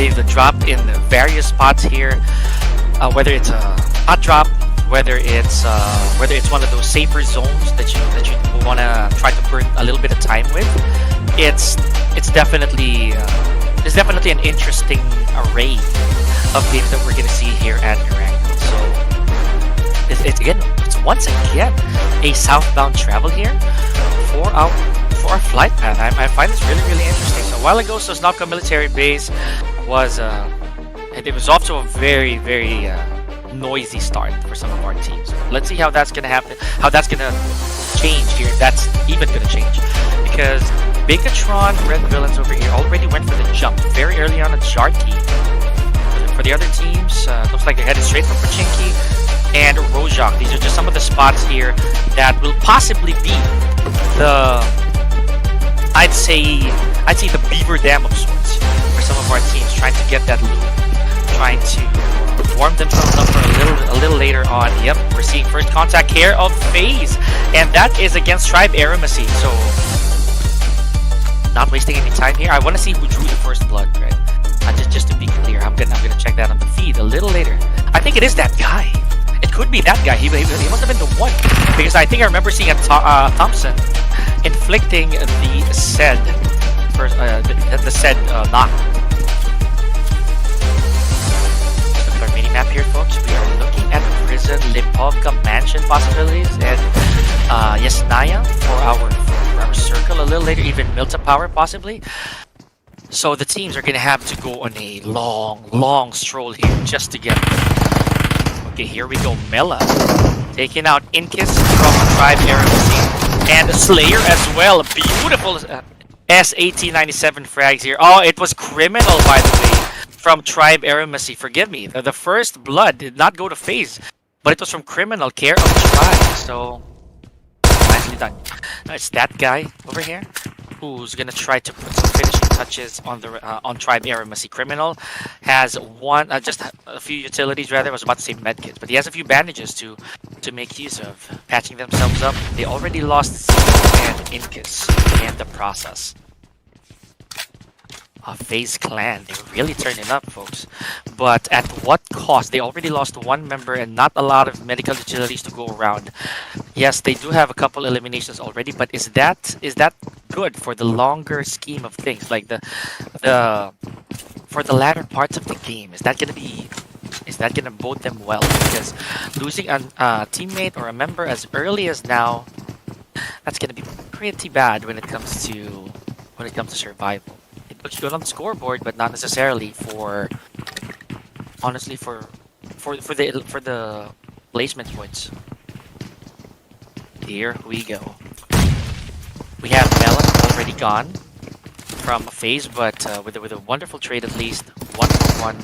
They've dropped in various spots here, whether it's a hot drop, whether it's one of those safer zones that you want to try to burn a little bit of time with. It's definitely an interesting array of games that we're gonna see here at Durango. So it's once again a southbound travel here for our flight path. I find this really interesting. So a while ago, Sosnovka military base was it was off to a very noisy start for some of our teams. Let's see how that's gonna happen. How that's gonna change here. That's even gonna change because Bigatron Red Villains over here already went for the jump very early on at Jarty. For the other teams, looks like they're headed straight for Pochinki and Rojak. These are just some of the spots here that will possibly be the I'd say the beaver dam of sorts for some of our teams trying to get that loot, trying to warm themselves up for a little later on. Yep, we're seeing first contact here of FaZe, and that is against Tribe Eremacy. So not wasting any time here. I want to see who drew the first blood, right? Just to be clear, I'm gonna check that on the feed a little later. I think it is that guy. It could be that guy. He must have been the one because I think I remember seeing a Thompson inflicting the said first knock. Look at our mini map here, folks. We are looking at prison, Lipovka mansion possibilities, and Yasnaya for our circle a little later. Even Milta Power possibly. So the teams are gonna have to go on a long stroll here just to get. Okay, here we go. Mela taking out Inkis from Tribe Eremacy and Slayer as well. Beautiful S1897 frags here. Oh, it was Criminal, by the way, from Tribe Eremacy. Forgive me. The first blood did not go to FaZe, but it was from Criminal, care of Tribe. So nicely done. It's that guy over here who's gonna try to put some finishing touches on the on Tribe Eremacy. Criminal has just a few utilities rather. I was about to say medkits, but he has a few bandages to make use of, patching themselves up. They already lost Zeke and Inkis in the process. FaZe Clan, they're really turning up, folks. But at what cost? They already lost one member and not a lot of medical utilities to go around. Yes, they do have a couple eliminations already, but is that good for the longer scheme of things? Like for the latter parts of the game, is that gonna bode them well? Because losing a teammate or a member as early as now, that's gonna be pretty bad when it comes to survival. It looks good on the scoreboard, but not necessarily for the placement points. Here we go. We have Mela already gone from FaZe, but with a wonderful trade at least, 1-for-1.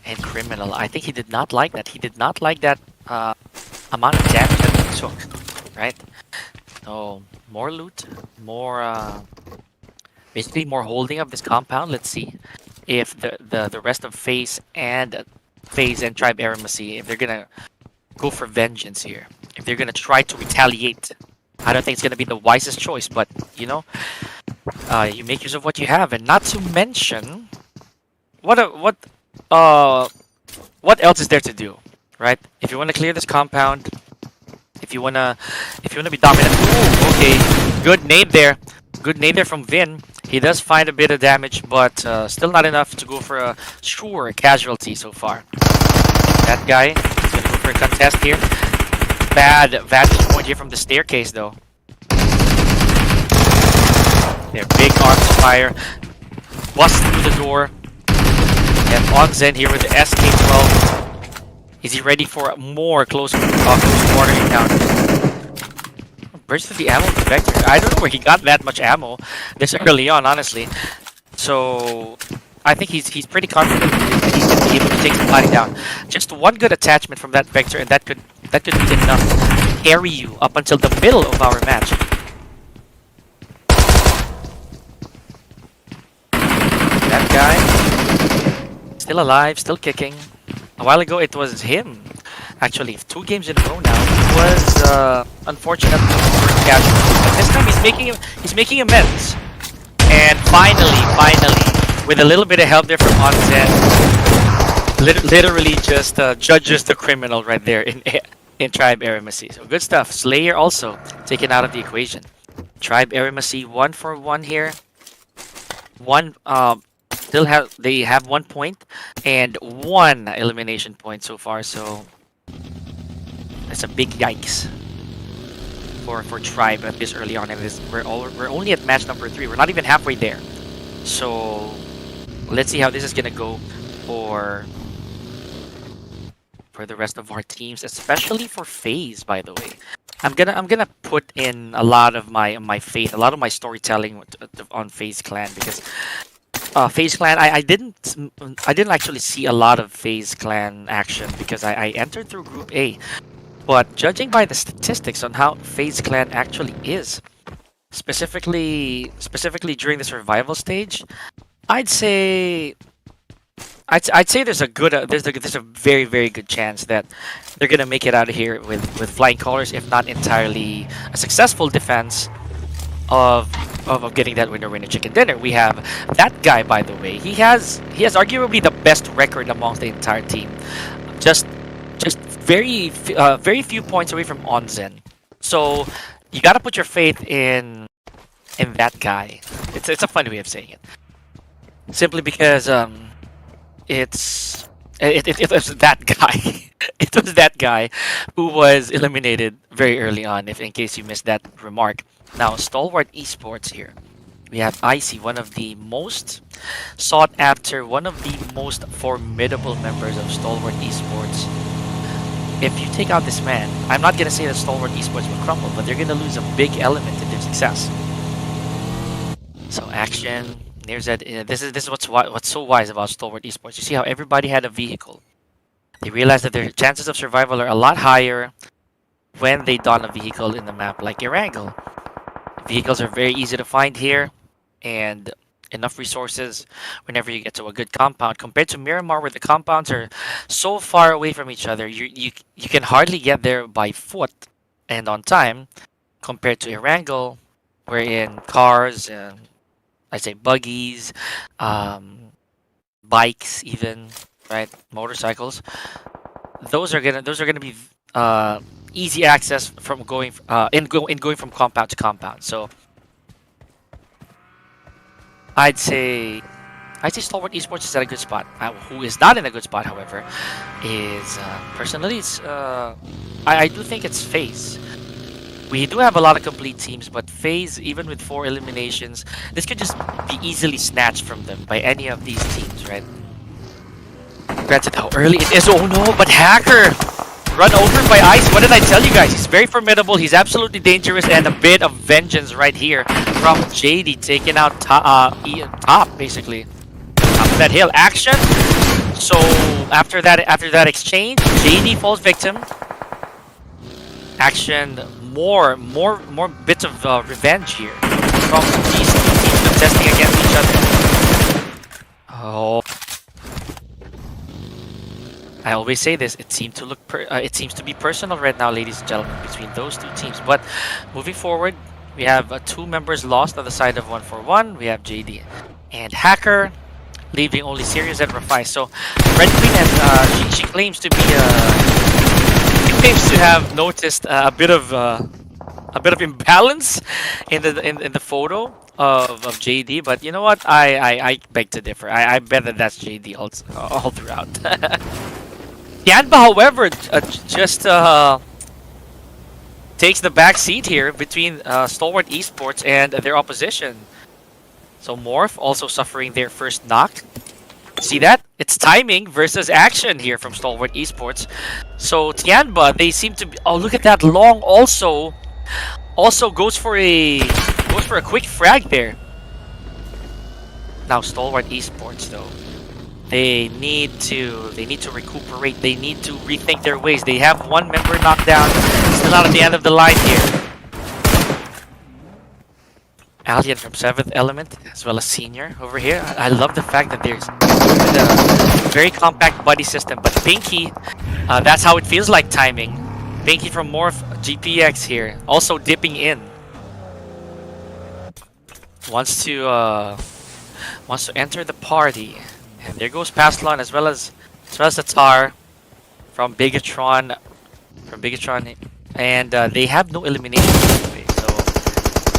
And Criminal, I think he did not like that. He did not like that amount of damage that he took, right? So more loot, more basically more holding of this compound. Let's see if the rest of FaZe and Tribe Eremacy, if they're gonna go for vengeance here, if they're gonna try to retaliate. I don't think it's gonna be the wisest choice, but you know, you make use of what you have, and not to mention what else is there to do, right? If you want to clear this compound, if you wanna be dominant. Ooh, okay, good nade there. Good nade there from Vin. He does find a bit of damage, but still not enough to go for a sure casualty so far. That guy is gonna go for a contest here. Bad vantage point here from the staircase, though. Their big arms fire. Bust through the door. And Onzen here with the SK-12. Is he ready for more close quarter encounter? Burst through the ammo with the Vector. I don't know where he got that much ammo this early on, honestly. So I think he's pretty confident that he's going to be able to take somebody down. Just one good attachment from that Vector, and that could be enough to carry you up until the middle of our match. That guy still alive, still kicking. A while ago it was him. Actually, 2 games in a row now. It was unfortunate for casualty, but this time he's making amends. And finally, with a little bit of help there from Onsen, literally just judges the criminal right there in Tribe Eremacy. So good stuff. Slayer also taken out of the equation. Tribe Eremacy 1-for-1 here. One they have 1 point and 1 elimination point so far. So that's a big yikes for Tribe at this early on in this. We're only at match number 3. We're not even halfway there. So let's see how this is gonna go for the rest of our teams, especially for FaZe. By the way, I'm gonna put in a lot of my faith, a lot of my storytelling on FaZe Clan, because FaZe Clan, I didn't actually see a lot of FaZe Clan action because I entered through Group A. But judging by the statistics on how FaZe Clan actually is, specifically during the survival stage, I'd say there's a very, very good chance that they're gonna make it out of here with flying colors, if not entirely a successful defense of getting that winner chicken dinner. We have that guy, by the way. He has arguably the best record amongst the entire team. Just very few points away from Onzen. So you gotta put your faith in that guy. It's a funny way of saying it. Simply because it was that guy. It was that guy who was eliminated very early on, if in case you missed that remark. Now, Stalwart Esports here. We have Icy, one of the most sought after, one of the most formidable members of Stalwart Esports. If you take out this man, I'm not gonna say that Stalwart Esports will crumble, but they're gonna lose a big element in their success. So Action, there's that. This is what's so wise about Stalwart Esports. You see how everybody had a vehicle. They realize that their chances of survival are a lot higher when they don a vehicle in the map like Erangel. Vehicles are very easy to find here, and enough resources whenever you get to a good compound. Compared to Miramar, where the compounds are so far away from each other, you can hardly get there by foot and on time. Compared to Erangel, wherein cars, I'd say buggies, bikes, even right, motorcycles. Those are gonna be easy access from going from compound to compound. So I'd say Stalwart Esports is at a good spot. Who is not in a good spot, however, is personally I do think it's FaZe. We do have a lot of complete teams, but FaZe, even with 4 eliminations, this could just be easily snatched from them by any of these teams, right? Granted how early it is. Oh no, but Hacker! Run over by Ice. What did I tell you guys? He's very formidable. He's absolutely dangerous, and a bit of vengeance right here from JD, taking out top basically. Top of that hill. Action. So after that exchange, JD falls victim. Action. More bits of revenge here from these two teams contesting against each other. Oh. I always say this. It seems to be personal right now, ladies and gentlemen, between those two teams. But moving forward, we have 2 members lost on the side of 1-for-1. We have JD and Hacker, leaving only Sirius and Rafai. So Red Queen has she claims to be have noticed a bit of imbalance in the photo of JD. But you know what? I beg to differ. I bet that that's JD all throughout. Tianba, however, just takes the back seat here between Stalwart Esports and their opposition. So Morph also suffering their first knock. See that? It's timing versus action here from Stalwart Esports. So Tianba, they seem to be. Oh, look at that! Long also goes for a quick frag there. Now Stalwart Esports though. They need to recuperate. They need to rethink their ways. They have 1 member knocked down. Still not at the end of the line here. Alien from 7th Element, as well as Senior over here. I love the fact that there's a very compact buddy system. But Pinky, that's how it feels like timing. Pinky from Morph GPX here, also dipping in. Wants to wants to enter the party. And there goes Paslon as well as the Tar from Bigatron. And they have no elimination anyway, so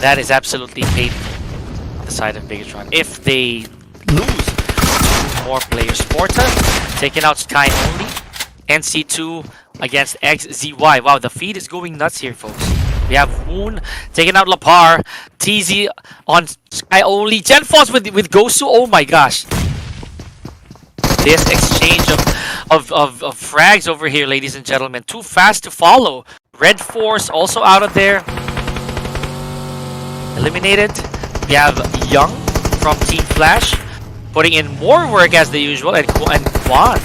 that is absolutely painful on the side of Bigatron. If they lose more players, Sporta taking out Sky only, NC2 against XZY. Wow, the feed is going nuts here, folks. We have Woon taking out Lapar, TZ on Sky only, Genfos with Gosu. Oh my gosh. This exchange of frags over here, ladies and gentlemen. Too fast to follow. Red Force also out of there. Eliminated. We have Young from Team Flash putting in more work as the usual, and Quan.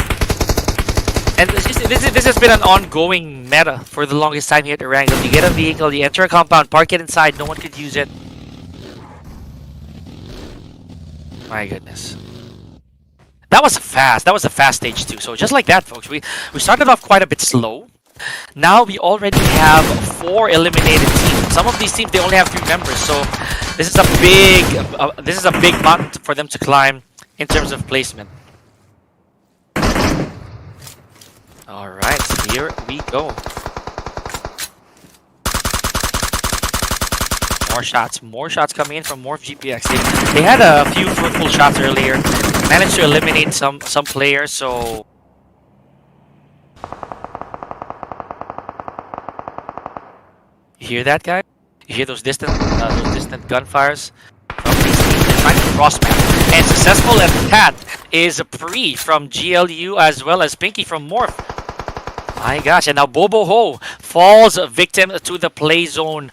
And this has been an ongoing meta for the longest time here at Erangel. You get a vehicle, you enter a compound, park it inside, no one could use it. My goodness. That was a fast stage 2. So just like that, folks, we started off quite a bit slow. Now we already have 4 eliminated teams. Some of these teams, they only have 3 members, so this is a big mountain for them to climb in terms of placement. Alright, here we go. More shots coming in from Morph GPX. They had a few fruitful shots earlier. Managed to eliminate some players, so you hear that, guy? You hear those distant gunfires from these teams. They're trying to cross map. And successful at that is a Pre from GLU as well as Pinky from Morph. My gosh, and now Bobo Ho falls victim to the play zone.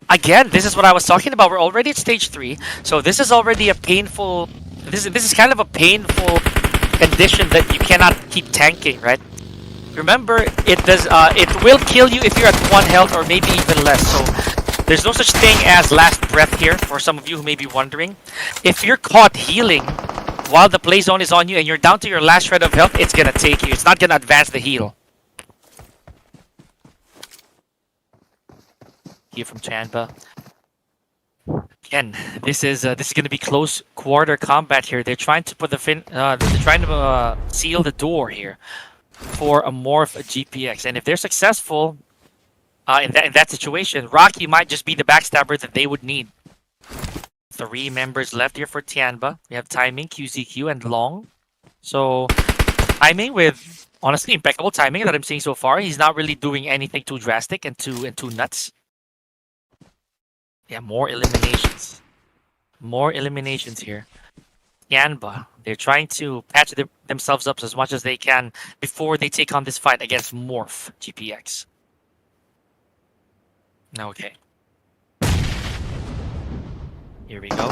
Again, this is what I was talking about. We're already at stage 3, so this is already a painful. This is kind of a painful condition that you cannot keep tanking, right? Remember, it will kill you if you're at 1 health or maybe even less. So there's no such thing as last breath here. For some of you who may be wondering, if you're caught healing while the play zone is on you and you're down to your last shred of health, it's gonna take you. It's not gonna advance the heal. Here from Chanpa. Again, this is going to be close quarter combat here. They're trying to put seal the door here for a Morph GPX, and if they're successful in that situation, Rocky might just be the backstabber that they would need. 3 members left here for Tianba. We have Timing, QZQ, and Long. So Timing with honestly impeccable timing that I'm seeing so far. He's not really doing anything too drastic and too nuts. Yeah, more eliminations. More eliminations here. Yanba, they're trying to patch themselves up as much as they can before they take on this fight against Morph GPX. Okay. Here we go.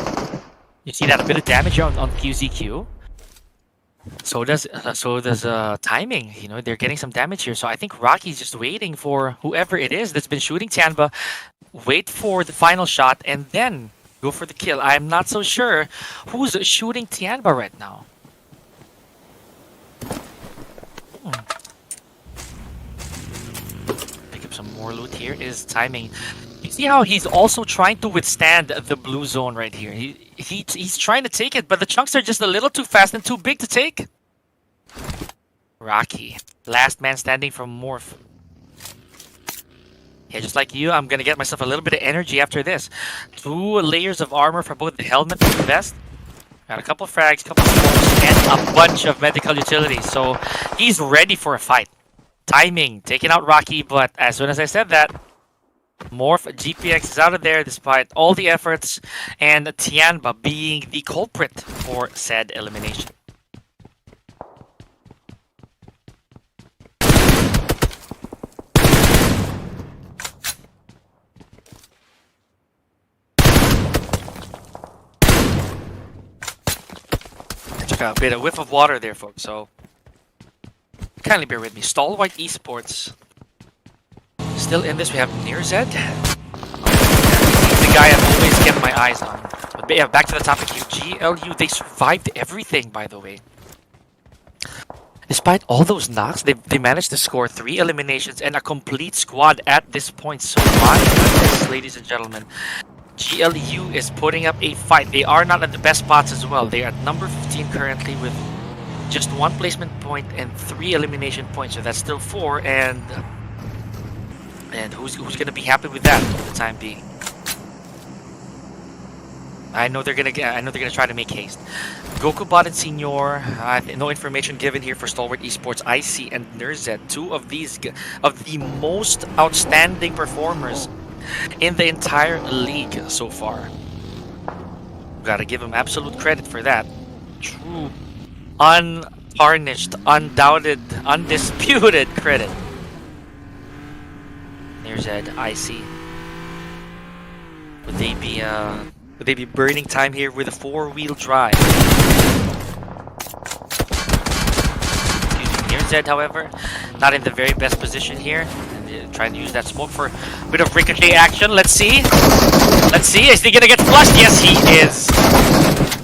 You see that a bit of damage on QZQ. So does timing. You know, they're getting some damage here. So I think Rocky's just waiting for whoever it is that's been shooting Tianba. Wait for the final shot and then go for the kill. I'm not so sure who's shooting Tianba right now. Pick up some more loot here. Is timing. You see how he's also trying to withstand the blue zone right here. He's trying to take it, but the chunks are just a little too fast and too big to take. Rocky, last man standing from Morph. Yeah, just like you, I'm gonna get myself a little bit of energy after this. 2 layers of armor for both the helmet and the vest. Got a couple frags, couple smokes, and a bunch of medical utilities. So he's ready for a fight. Timing, taking out Rocky, but as soon as I said that, Morph GPX is out of there despite all the efforts, and Tianba being the culprit for said elimination. A bit of whiff of water there, folks, so kindly bear with me. Stalwart Esports still in this. We have Nearzed. He's the guy I've always kept my eyes on. But yeah, back to the topic here. GLU, they survived everything, by the way. Despite all those knocks, they managed to score 3 eliminations and a complete squad at this point. So my goodness, ladies and gentlemen, GLU is putting up a fight. They are not at the best spots as well. They are at number 15 currently with just 1 placement point and 3 elimination points. So that's still 4, and who's gonna be happy with that for the time being? I know they're gonna try to make haste. Gokubot and Senior, no information given here for Stalwart Esports. IC and Nerzet, 2 of the most outstanding performers in the entire league so far. Gotta give them absolute credit for that. True, untarnished, undoubted, undisputed credit. Nerzet, IC. Would they be burning time here with a 4-wheel drive? Using Nerzet, however, not in the very best position here. Trying to use that smoke for a bit of ricochet action. Let's see. Let's see. Is he gonna get flushed? Yes, he is.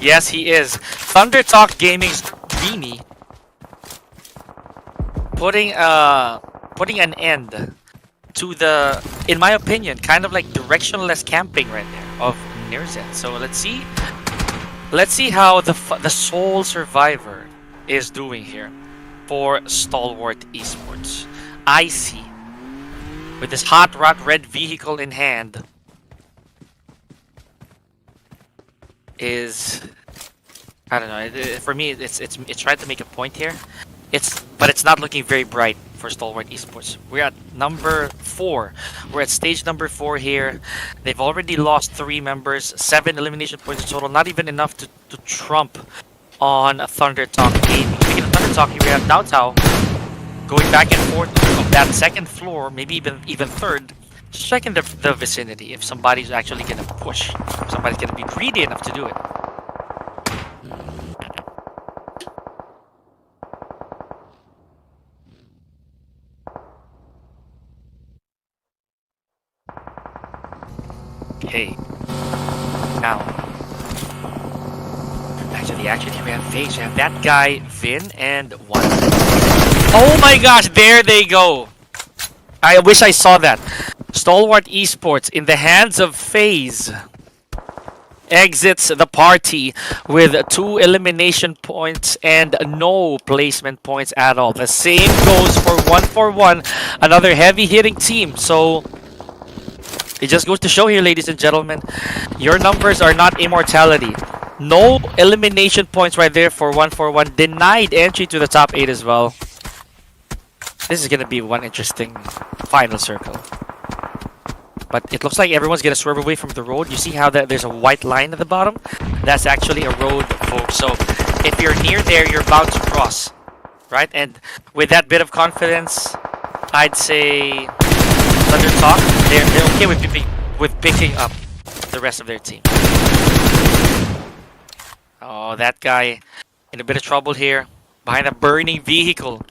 Yes, he is. Thunder Talk Gaming's Dreamy putting an end to the, in my opinion, kind of like directionless camping right there of Nerzet. So let's see. Let's see how the sole survivor is doing here for Stalwart Esports. IC with this hot rod red vehicle in hand is, I don't know. For me, it's trying to make a point here. But it's not looking very bright for Stalwart Esports. We're at number 4. We're at stage number 4 here. They've already lost 3 members, 7 elimination points in total. Not even enough to trump on Thunder Talk Gaming. Speaking of Thunder Talk, here we have Naotao going back and forth of that second floor, maybe even third, just checking the vicinity if somebody's actually gonna push, if somebody's gonna be greedy enough to do it. Okay. Now, actually, here we have FaZe. We have that guy, Vin, and one. Oh my gosh, there they go. I wish I saw that. Stalwart Esports in the hands of FaZe exits the party with 2 elimination points and no placement points at all. The same goes for 141, another heavy hitting team. So it just goes to show here, ladies and gentlemen, your numbers are not immortality. No elimination points right there for 141. Denied entry to the top 8 as well. This is going to be one interesting final circle. But it looks like everyone's going to swerve away from the road. You see how there's a white line at the bottom? That's actually a road, folks. So if you're near there, you're about to cross. Right? And with that bit of confidence, I'd say Thunder Talk, they're okay with picking up the rest of their team. Oh, that guy in a bit of trouble here. Behind a burning vehicle.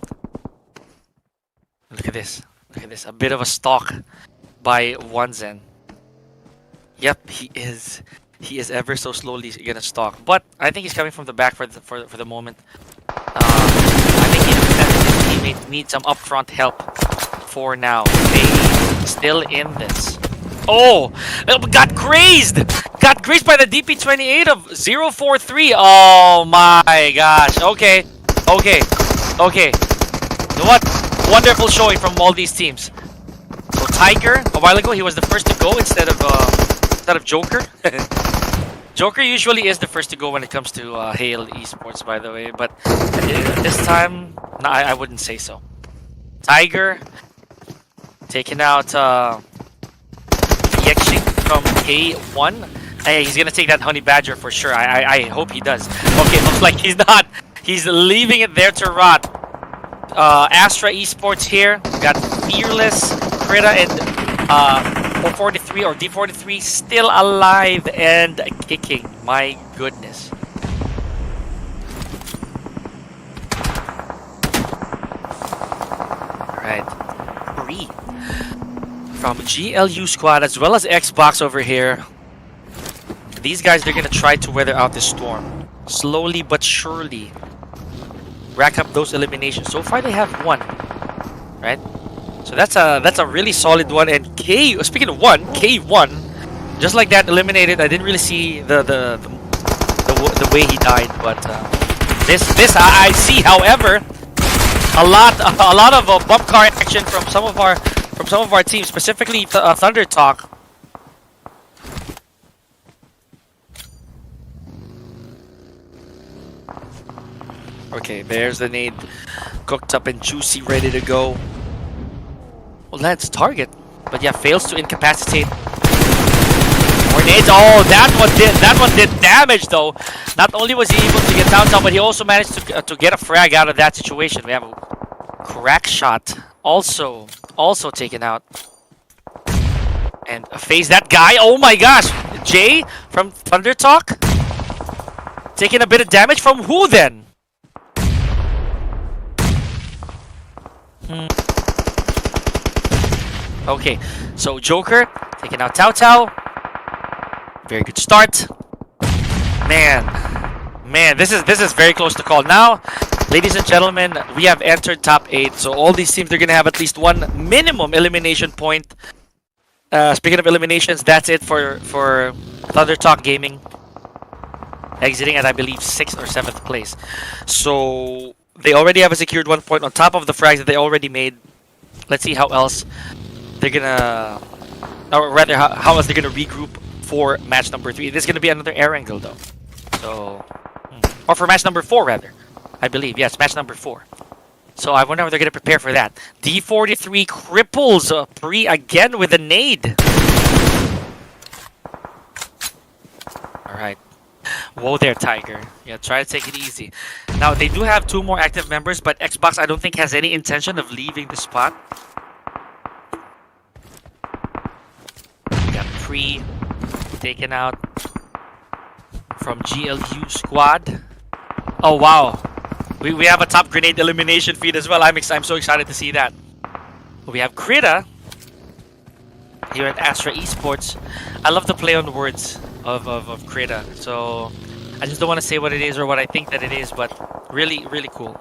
Look at this. Look at this. A bit of a stalk by Wanzen. Yep, he is. He is ever so slowly gonna stalk. But I think he's coming from the back for the moment. I think he understands his teammate needs some upfront help for now. They still in this. Oh! Got grazed! Got grazed by the DP28 of 043. Oh my gosh. Okay. Okay. Okay. You know what? Wonderful showing from all these teams. So Tiger, a while ago, he was the first to go instead of Joker. Joker usually is the first to go when it comes to Hale Esports, by the way. But this time, no, I wouldn't say so. Tiger taking out Yexing from K1. Hey, he's gonna take that Honey Badger for sure. I hope he does. Okay, looks like he's not. He's leaving it there to rot. Astra Esports here. We got Fearless, Krita, and O43 or D43 still alive and kicking. My goodness. Alright. 3 from GLU squad as well as Xbox over here. These guys, they're gonna try to weather out this storm. Slowly but surely. Rack up those eliminations. So far they have 1. Right? So that's a really solid one. And speaking of 1, K1 Just like that, eliminated. I didn't really see the way he died, but this I see. However, a lot of bump car action from some of our teams, specifically Thunder Talk. Okay, there's the nade, cooked up and juicy, ready to go. Well, that's target, but yeah, fails to incapacitate. More nades. Oh, that one did damage though. Not only was he able to get down, but he also managed to get a frag out of that situation. We have a crack shot also taken out. And face that guy. Oh my gosh, Jay from Thunder Talk taking a bit of damage from who then? Okay, so Joker taking out Tao Tao. Very good start. Man, this is very close to call. Now, ladies and gentlemen, we have entered top 8. So all these teams are gonna have at least one minimum elimination point. Speaking of eliminations, that's it for Thunder Talk Gaming, exiting at I believe 6th or 7th place. So they already have a secured 1 point on top of the frags that they already made. Let's see how else they're gonna, or rather how else they're gonna regroup for match number 3. This is gonna be another air angle though. So, or for match number 4 rather, I believe. Yes, match number 4. So I wonder how they're gonna prepare for that. D43 cripples Pri again with a nade. All right. Whoa there, Tiger. Yeah, try to take it easy. Now, they do have 2 more active members, but Xbox, I don't think, has any intention of leaving the spot. We got Pri taken out from GLU squad. Oh, wow. We have a top grenade elimination feed as well. I'm so excited to see that. We have Krita here at Astra Esports. I love the play on the words of Krita. So I just don't want to say what it is or what I think that it is, but really, really cool.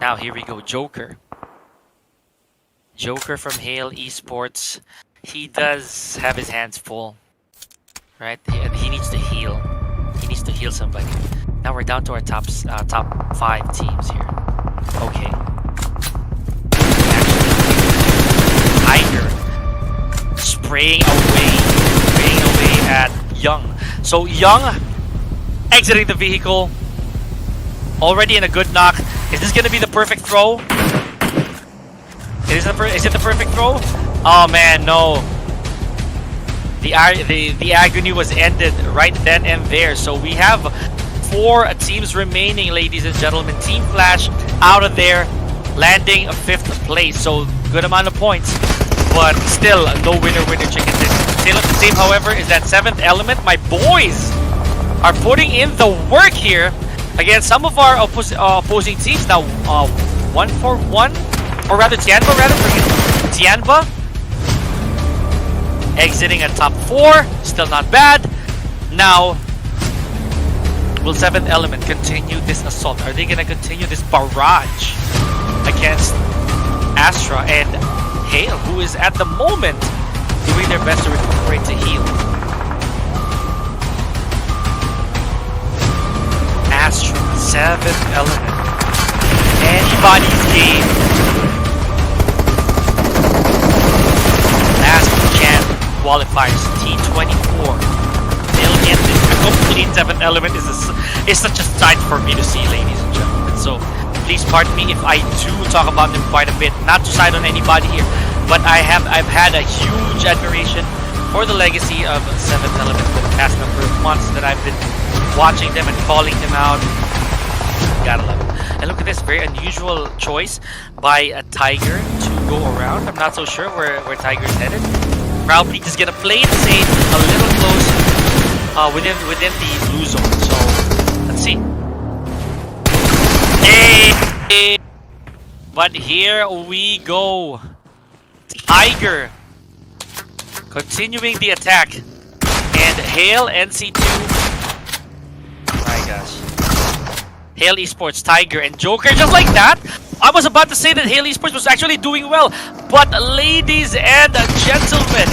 Now here we go, Joker. Joker from Hale Esports. He does have his hands full, right? And he needs to heal. He needs to heal somebody. Now we're down to our top 5 teams here. Okay. Tiger spraying away at Young. So Young exiting the vehicle, already in a good knock. Is this gonna be the perfect throw? Is it the perfect throw? Oh man, no. The agony was ended right then and there. So we have 4 teams remaining, ladies and gentlemen. Team Flash out of there, landing a 5th place. So good amount of points, but still no winner chicken dinner. Still at the same, however, is that 7th element. My boys are putting in the work here against some of our opposing teams. Now 1-for-1, or rather Tianba, Tianba exiting at top 4, still not bad. Now, will 7th element continue this assault? Are they gonna continue this barrage against Astra and Hale, who is at the moment doing their best to recuperate to heal? Astra, 7th element. Anybody's game. Last chance qualifiers, T24. They'll get this. A complete 7th element is such a sight for me to see, ladies and gentlemen. So please pardon me if I do talk about them quite a bit. Not to side on anybody here, but I've had a huge admiration for the legacy of 7th element for the past number of months that I've been watching them and calling them out. Gotta love it. And look at this, very unusual choice by a Tiger to go around. I'm not so sure where Tiger's headed. Probably just gonna play it safe, a little close within the blue zone. So let's see. Hey! But here we go. Tiger continuing the attack. And Hale NC2. My gosh. Hale Esports, Tiger, and Joker, just like that. I was about to say that Haley Sports was actually doing well, but ladies and gentlemen,